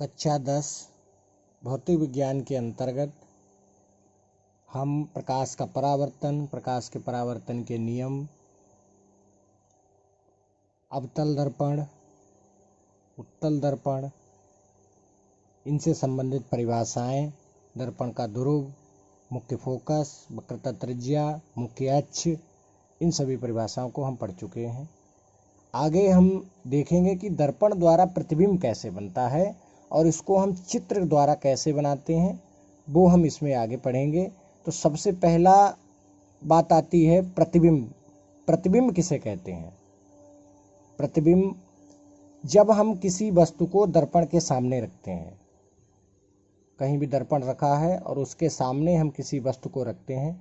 कक्षा 10 भौतिक विज्ञान के अंतर्गत हम प्रकाश का परावर्तन, प्रकाश के परावर्तन के नियम, अवतल दर्पण, उत्तल दर्पण, इनसे संबंधित परिभाषाएं, दर्पण का ध्रुव, मुख्य फोकस, वक्रता त्रिज्या, मुख्य अक्ष, इन सभी परिभाषाओं को हम पढ़ चुके हैं। आगे हम देखेंगे कि दर्पण द्वारा प्रतिबिंब कैसे बनता है और इसको हम चित्र द्वारा कैसे बनाते हैं, वो हम इसमें आगे पढ़ेंगे। तो सबसे पहला बात आती है प्रतिबिंब। प्रतिबिंब किसे कहते हैं? प्रतिबिंब जब हम किसी वस्तु को दर्पण के सामने रखते हैं, कहीं भी दर्पण रखा है और उसके सामने हम किसी वस्तु को रखते हैं,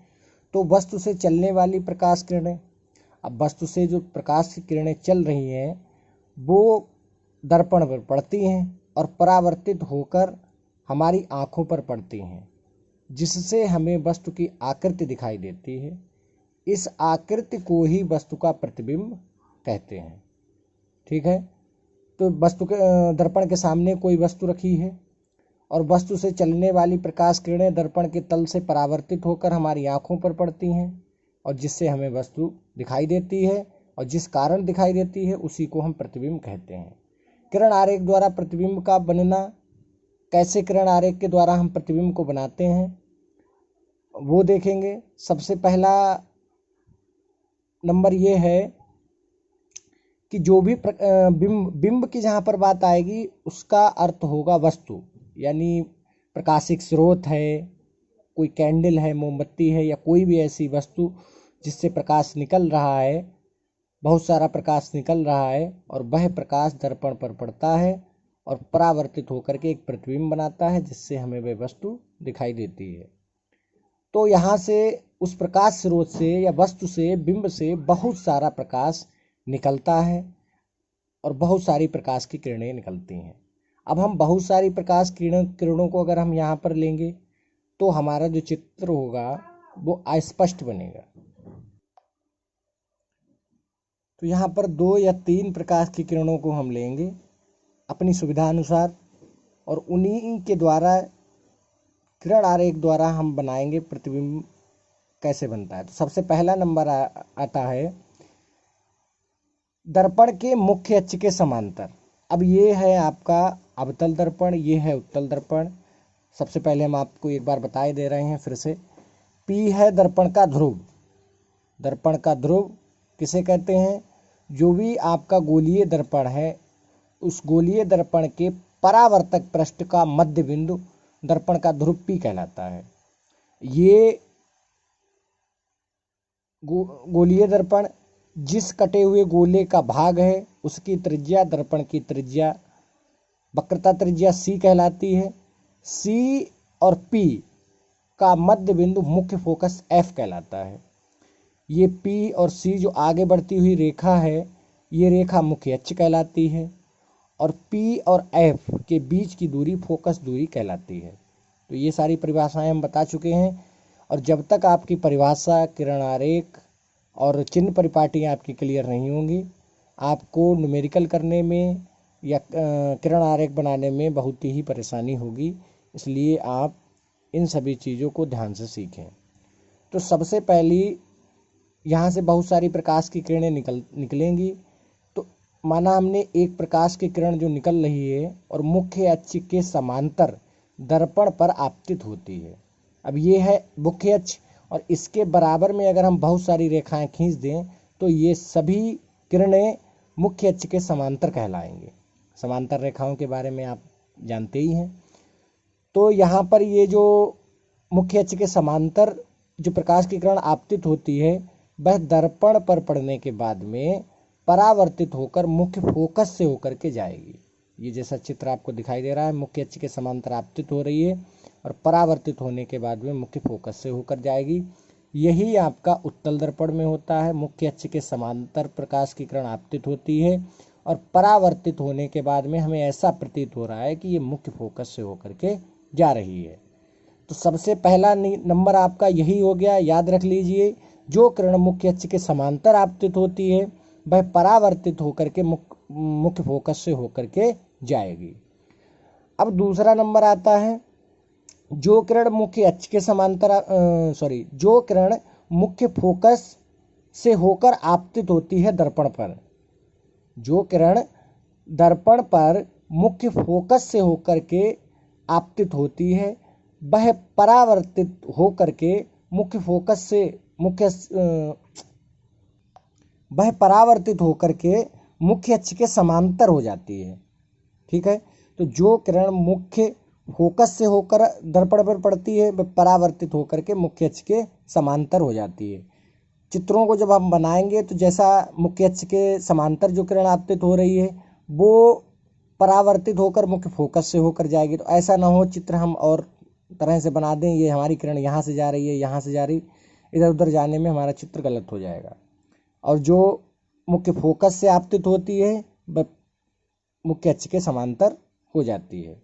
तो वस्तु से चलने वाली प्रकाश किरणें, अब वस्तु से जो प्रकाश की किरणें चल रही हैं वो दर्पण पर पड़ती हैं और परावर्तित होकर हमारी आँखों पर पड़ती हैं, जिससे हमें वस्तु की आकृति दिखाई देती है। इस आकृति को ही वस्तु का प्रतिबिंब कहते हैं। ठीक है, तो वस्तु के दर्पण के सामने कोई वस्तु रखी है और वस्तु से चलने वाली प्रकाश किरणें दर्पण के तल से परावर्तित होकर हमारी आँखों पर पड़ती हैं और जिससे हमें वस्तु दिखाई देती है, और जिस कारण दिखाई देती है उसी को हम प्रतिबिंब कहते हैं। किरण आरेख द्वारा प्रतिबिंब का बनना, कैसे किरण आरेख के द्वारा हम प्रतिबिंब को बनाते हैं वो देखेंगे। सबसे पहला नंबर ये है कि जो भी बिंब की जहाँ पर बात आएगी उसका अर्थ होगा वस्तु, यानी प्रकाशिक स्रोत है, कोई कैंडल है, मोमबत्ती है, या कोई भी ऐसी वस्तु जिससे प्रकाश निकल रहा है, बहुत सारा प्रकाश निकल रहा है और वह प्रकाश दर्पण पर पड़ता है और परावर्तित होकर के एक प्रतिबिंब बनाता है जिससे हमें वह वस्तु दिखाई देती है। तो यहाँ से उस प्रकाश स्रोत से या वस्तु से, बिंब से बहुत सारा प्रकाश निकलता है और बहुत सारी प्रकाश की किरणें निकलती हैं। अब हम बहुत सारी प्रकाश किरणों को अगर हम यहाँ पर लेंगे तो हमारा जो चित्र होगा वो अस्पष्ट बनेगा। तो यहाँ पर 2 या 3 प्रकाश की किरणों को हम लेंगे अपनी सुविधा अनुसार और उन्हीं के द्वारा किरण आरेख द्वारा हम बनाएंगे प्रतिबिंब कैसे बनता है। तो सबसे पहला नंबर आता है दर्पण के मुख्य अक्ष के समांतर। अब ये है आपका अवतल दर्पण, ये है उत्तल दर्पण। सबसे पहले हम आपको एक बार बताए दे रहे हैं फिर से। P है दर्पण का ध्रुव। दर्पण का ध्रुव किसे कहते हैं? जो भी आपका गोलीय दर्पण है उस गोलीय दर्पण के परावर्तक पृष्ठ का मध्य बिंदु दर्पण का ध्रुव P कहलाता है। ये गोलीय दर्पण जिस कटे हुए गोले का भाग है उसकी त्रिज्या दर्पण की त्रिज्या, वक्रता त्रिज्या C कहलाती है। C और P का मध्य बिंदु मुख्य फोकस F कहलाता है। ये P और C जो आगे बढ़ती हुई रेखा है ये रेखा मुख्य अक्ष कहलाती है और P और F के बीच की दूरी फोकस दूरी कहलाती है। तो ये सारी परिभाषाएं हम बता चुके हैं और जब तक आपकी परिभाषा, किरण आरेख और चिन्ह परिपाटियाँ आपकी क्लियर नहीं होंगी, आपको न्यूमेरिकल करने में या किरण आरेख बनाने में बहुत ही परेशानी होगी। इसलिए आप इन सभी चीज़ों को ध्यान से सीखें। तो सबसे पहली यहाँ से बहुत सारी प्रकाश की किरणें निकलेंगी। तो माना हमने एक प्रकाश की किरण जो निकल रही है और मुख्य अक्ष के समांतर दर्पण पर आपतित होती है। अब ये है मुख्य अक्ष और इसके बराबर में अगर हम बहुत सारी रेखाएं खींच दें तो ये सभी किरणें मुख्य अक्ष के समांतर कहलाएंगे। समांतर रेखाओं के बारे में आप जानते ही हैं। तो यहाँ पर ये जो मुख्य अक्ष के समांतर जो प्रकाश की किरण आपतित होती है वह दर्पण पर पड़ने के बाद में परावर्तित होकर मुख्य फोकस से होकर के जाएगी। ये जैसा चित्र आपको दिखाई दे रहा है, मुख्य अक्ष के समांतर आपतित हो रही है और परावर्तित होने के बाद में मुख्य फोकस से होकर जाएगी। यही आपका उत्तल दर्पण में होता है। मुख्य अक्ष के समांतर प्रकाश की किरण आपतित होती है और परावर्तित होने के बाद में हमें ऐसा प्रतीत हो रहा है कि ये मुख्य फोकस से होकर के जा रही है। तो सबसे पहला नंबर आपका यही हो गया, याद रख लीजिए। जो किरण मुख्य अक्ष के समांतर आपतित होती है वह परावर्तित होकर के मुख्य फोकस से होकर के जाएगी। अब दूसरा नंबर आता है, जो किरण मुख्य अक्ष के समांतर जो किरण मुख्य फोकस से होकर आपतित होती है दर्पण पर। जो किरण दर्पण पर मुख्य फोकस से होकर के आपतित होती है, वह परावर्तित होकर के मुख्य फोकस से वह परावर्तित होकर के मुख्य अक्ष के समांतर हो जाती है। ठीक है, तो जो किरण मुख्य फोकस से होकर दर्पण पर पड़ती है, वह परावर्तित होकर के मुख्य अक्ष के समांतर हो जाती है। चित्रों को जब हम बनाएंगे तो जैसा मुख्य अक्ष के समांतर जो किरण आपतित हो रही है वो परावर्तित होकर मुख्य फोकस से होकर जाएगी। तो ऐसा ना हो चित्र हम और तरह से बना दें, ये हमारी किरण यहाँ से जा रही है, यहाँ से जा रही, इधर उधर जाने में हमारा चित्र गलत हो जाएगा। और जो मुख्य फोकस से आपतित होती है वह मुख्य अक्ष के समांतर हो जाती है।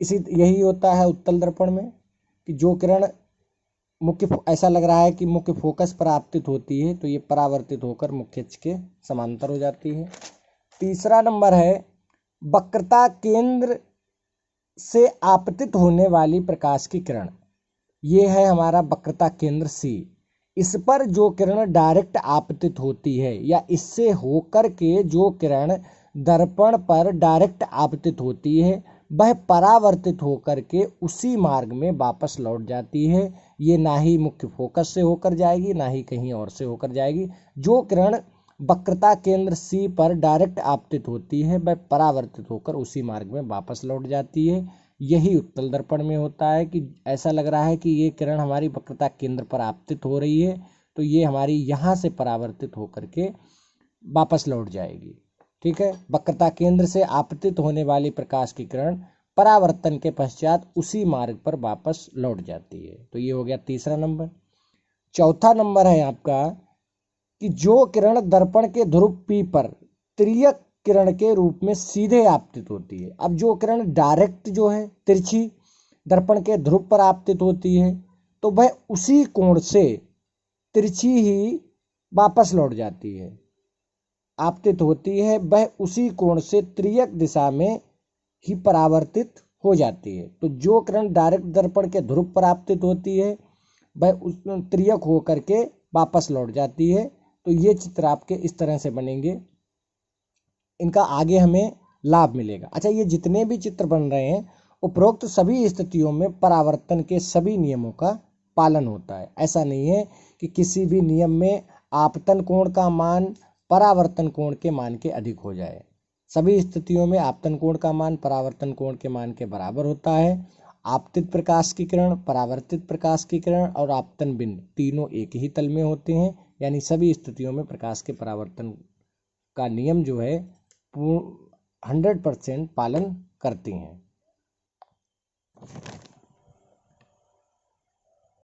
यही होता है उत्तल दर्पण में कि जो किरण ऐसा लग रहा है कि मुख्य फोकस पर आपतित होती है तो ये परावर्तित होकर मुख्य अक्ष के समांतर हो जाती है। तीसरा नंबर है, वक्रता केंद्र से आपतित होने वाली प्रकाश की किरण। ये है हमारा वक्रता केंद्र सी। इस पर जो किरण डायरेक्ट आपतित होती है या इससे होकर के जो किरण दर्पण पर डायरेक्ट आपतित होती है वह परावर्तित होकर के उसी मार्ग में वापस लौट जाती है। ये ना ही मुख्य फोकस से होकर जाएगी ना ही कहीं और से होकर जाएगी। जो किरण वक्रता केंद्र सी पर डायरेक्ट आपतित होती है वह परावर्तित होकर उसी मार्ग में वापस लौट जाती है। यही उत्तल दर्पण में होता है कि ऐसा लग रहा है कि ये किरण हमारी वक्रता केंद्र पर आपतित हो रही है तो ये हमारी यहाँ से परावर्तित होकर के वापस लौट जाएगी। ठीक है, वक्रता केंद्र से आपतित होने वाली प्रकाश की किरण परावर्तन के पश्चात उसी मार्ग पर वापस लौट जाती है। तो ये हो गया तीसरा नंबर। चौथा नंबर है आपका कि जो किरण दर्पण के ध्रुव P पर तिर्यक किरण के रूप में सीधे आपतित होती है। अब जो किरण डायरेक्ट जो है तिरछी दर्पण के ध्रुव पर आपतित होती है तो वह उसी कोण से तिरछी ही वापस लौट जाती है, आपतित होती है, वह उसी कोण से तिर्यक दिशा में ही परावर्तित हो जाती है। तो जो किरण डायरेक्ट दर्पण के ध्रुव पर आपतित होती है वह उस तिर्यक होकर के वापस लौट जाती है। तो ये चित्र आपके इस तरह से बनेंगे, इनका आगे हमें लाभ मिलेगा। अच्छा, ये जितने भी चित्र बन रहे हैं उपरोक्त सभी स्थितियों में परावर्तन के सभी नियमों का पालन होता है। ऐसा नहीं है कि किसी भी नियम में आपतन कोण का मान परावर्तन कोण के मान के अधिक हो जाए। सभी स्थितियों में आपतन कोण का मान परावर्तन कोण के मान के बराबर होता है। आपतित प्रकाश की किरण, परावर्तित प्रकाश की किरण और आपतन बिंदु तीनों एक ही तल में होते हैं, यानी सभी स्थितियों में प्रकाश के परावर्तन का नियम जो है 100% पालन करती हैं।